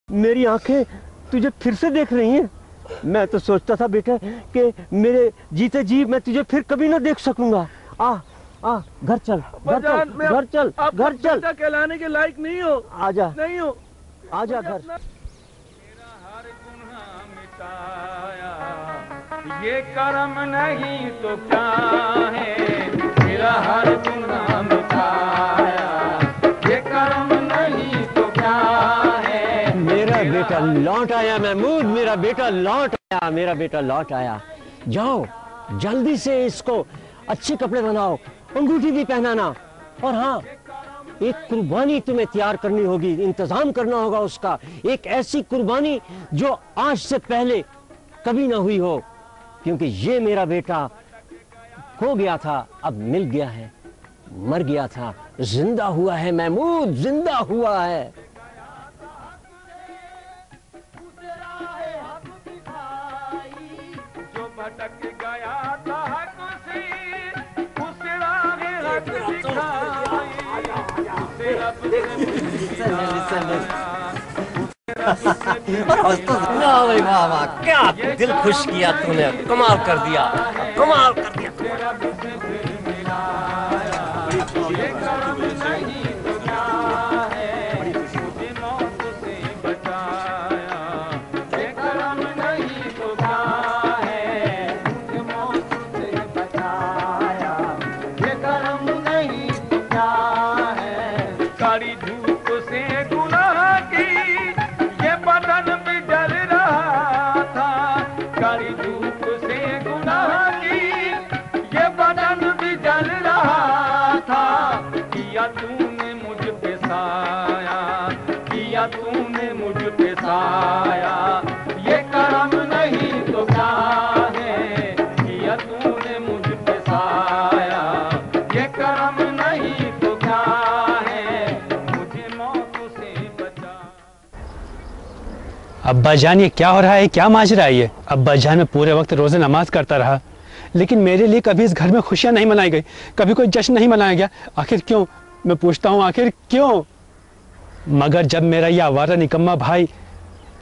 मेरी आंखें तुझे फिर से देख रही हैं। मैं तो सोचता था बेटा कि मेरे जीते जी मैं तुझे फिर कभी ना देख सकूंगा। आ आ घर चल, घर चल, घर चल, घर चल। कहलाने के लायक नहीं हो। आजा, नहीं हो। आजा घर। मेरा हर गुनाह मिटाया, ये कर्म नहीं तो क्या है। मेरा हर गुनाह मिटाया, ये कर्म नहीं तो क्या है। मेरा बेटा लौट आया महमूद, मेरा बेटा लौट आया, मेरा बेटा लौट आया। जाओ जल्दी से इसको अच्छे कपड़े बनाओ, अंगूठी भी पहनाना। और हाँ, एक कुर्बानी तुम्हें तैयार करनी होगी, इंतजाम करना होगा उसका। एक ऐसी कुर्बानी जो आज से पहले कभी ना हुई हो, क्योंकि ये मेरा बेटा खो गया था, अब मिल गया है। मर गया था, जिंदा हुआ है महमूद, जिंदा हुआ है। जो भटक गया था हक से, उस राह हक दिखाई, उसे रब वाह भाई वाह वाह, क्या दिल खुश किया तूने, कमाल कर दिया, कमाल कर दिया। तूने मुझ पे साया, ये करम नहीं तो क्या है। किया तूने मुझ पे साया, ये करम नहीं तो क्या है। मुझे मौत से बचा। अब्बा जान ये क्या हो रहा है, क्या माजरा है ये? अब्बा जान मैं पूरे वक्त रोज़े नमाज करता रहा, लेकिन मेरे लिए कभी इस घर में खुशियां नहीं मनाई गई, कभी कोई जश्न नहीं मनाया गया। आखिर क्यों? मैं पूछता हूँ, आखिर क्यों? मगर जब मेरा ये आवारा निकम्मा भाई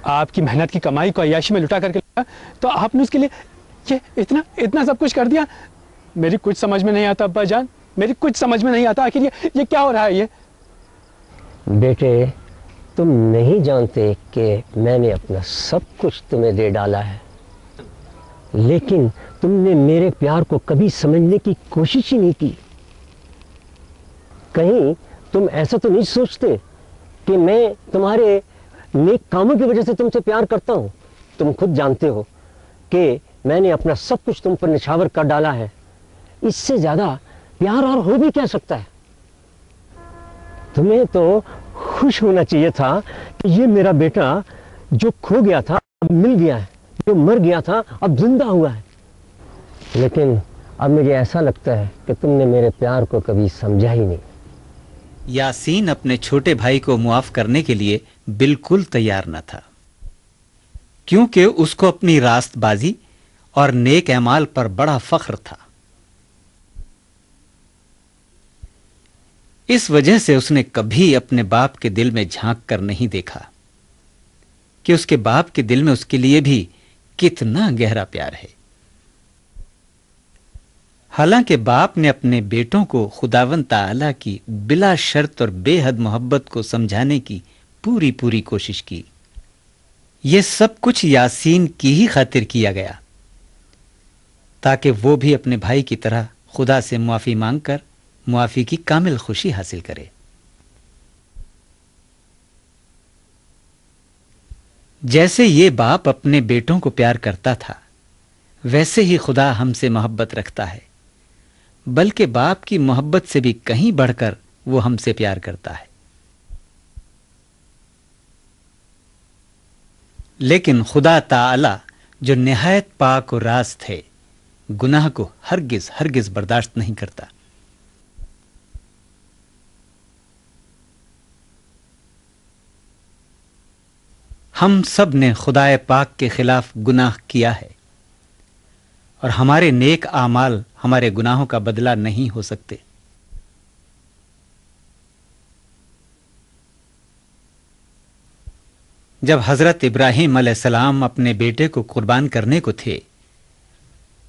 आपकी मेहनत की कमाई को अय्याशी में लुटा करके लगा, तो आपने उसके लिए ये इतना इतना सब कुछ कर दिया। मेरी कुछ समझ में नहीं आता अब्बा जान, मेरी कुछ समझ में नहीं आता। आखिर ये क्या हो रहा है ये? बेटे तुम नहीं जानते कि मैंने अपना सब कुछ तुम्हें दे डाला है, लेकिन तुमने मेरे प्यार को कभी समझने की कोशिश ही नहीं की। कहीं तुम ऐसा तो नहीं सोचते कि मैं तुम्हारे नेक कामों की वजह से तुमसे प्यार करता हूँ। तुम खुद जानते हो कि मैंने अपना सब कुछ तुम पर निछावर कर डाला है। इससे ज्यादा प्यार और हो भी क्या सकता है? तुम्हें तो खुश होना चाहिए था कि ये मेरा बेटा जो खो गया था अब मिल गया है, जो मर गया था अब जिंदा हुआ है। लेकिन अब मुझे ऐसा लगता है कि तुमने मेरे प्यार को कभी समझा ही नहीं। यासीन अपने छोटे भाई को मुआफ करने के लिए बिल्कुल तैयार न था, क्योंकि उसको अपनी रास्तबाजी और नेक अमाल पर बड़ा फख्र था। इस वजह से उसने कभी अपने बाप के दिल में झांक कर नहीं देखा कि उसके बाप के दिल में उसके लिए भी कितना गहरा प्यार है। हालांकि बाप ने अपने बेटों को खुदावंद ताला की बिला शर्त और बेहद मोहब्बत को समझाने की पूरी पूरी कोशिश की। यह सब कुछ यासीन की ही खातिर किया गया, ताकि वो भी अपने भाई की तरह खुदा से मुआफी मांगकर मुआफी की कामिल खुशी हासिल करे। जैसे ये बाप अपने बेटों को प्यार करता था, वैसे ही खुदा हमसे मोहब्बत रखता है, बल्कि बाप की मोहब्बत से भी कहीं बढ़कर वो हमसे प्यार करता है। लेकिन खुदा ताला जो निहायत पाक और रास्त है, गुनाह को हरगिज हरगिज बर्दाश्त नहीं करता। हम सब ने खुदाए पाक के खिलाफ गुनाह किया है, और हमारे नेक आमाल हमारे गुनाहों का बदला नहीं हो सकते। جب حضرت ابراہیم علیہ السلام اپنے بیٹے کو قربان کرنے کو تھے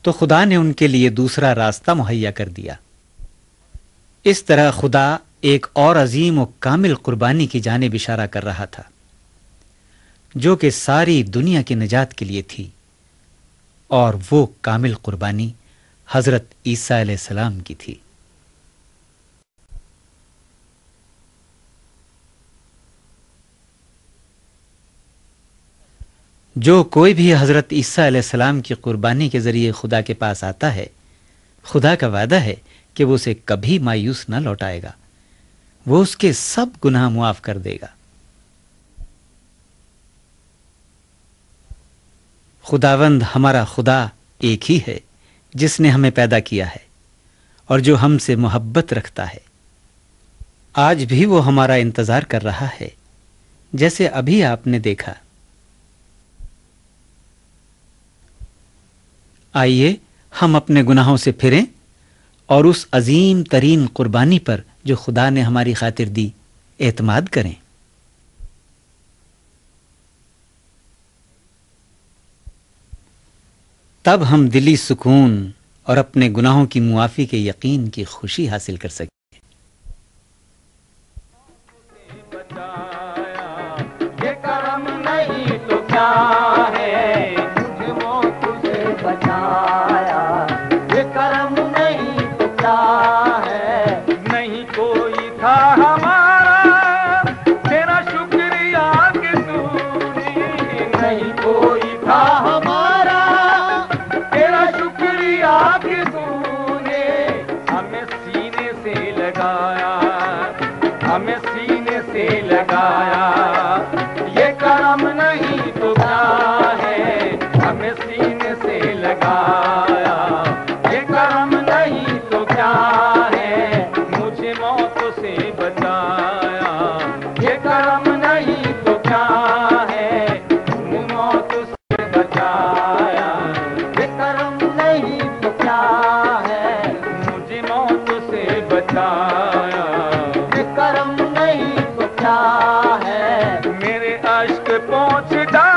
تو خدا نے ان کے لیے دوسرا راستہ مہیا کر دیا۔ اس طرح خدا ایک اور عظیم و کامل قربانی کی جانب اشارہ کر رہا تھا جو کہ ساری دنیا کی نجات کے لیے تھی، اور وہ کامل قربانی حضرت عیسیٰ علیہ السلام کی تھی۔ جو کوئی بھی حضرت عیسیٰ علیہ السلام کی قربانی کے ذریعے خدا کے پاس آتا ہے، خدا کا وعدہ ہے کہ وہ اسے کبھی مایوس نہ لوٹائے گا، وہ اس کے سب گناہ معاف کر دے گا۔ خداوند ہمارا خدا ایک ہی ہے جس نے ہمیں پیدا کیا ہے اور جو ہم سے محبت رکھتا ہے۔ آج بھی وہ ہمارا انتظار کر رہا ہے، جیسے ابھی آپ نے دیکھا۔ آئیے ہم اپنے گناہوں سے پھریں اور اس عظیم ترین قربانی پر جو خدا نے ہماری خاطر دی اعتماد کریں۔ تب ہم دلی سکون اور اپنے گناہوں کی معافی کے یقین کی خوشی حاصل کر سکیں۔ یہ کرم نہیں تو کیا ہے، مجھے موت سے بچایا۔ یہ کرم نہیں تو کیا ہے، نہیں کوئی تھا ہمارا تیرا شکریہ کہ تو نے، نہیں کوئی تھا ہمارا تیرا شکریہ کہ تو نے ہمیں سینے سے لگایا، ہمیں سینے سے لگایا۔ یہ کرم نہیں تو کیا ہے، ہمیں سینے سے لگایا۔ یہ کرم نہیں تو کیا ہے، مجھے موت سے بچایا۔ یہ کرم نہیں تو کیا ہے، مجھے موت سے بچایا۔ یہ کرم نہیں تو کیا ہے، مجھے موت سے بچایا۔ یہ کرم نہیں تو کیا ہے، میرے اشک پہنچ ڈالا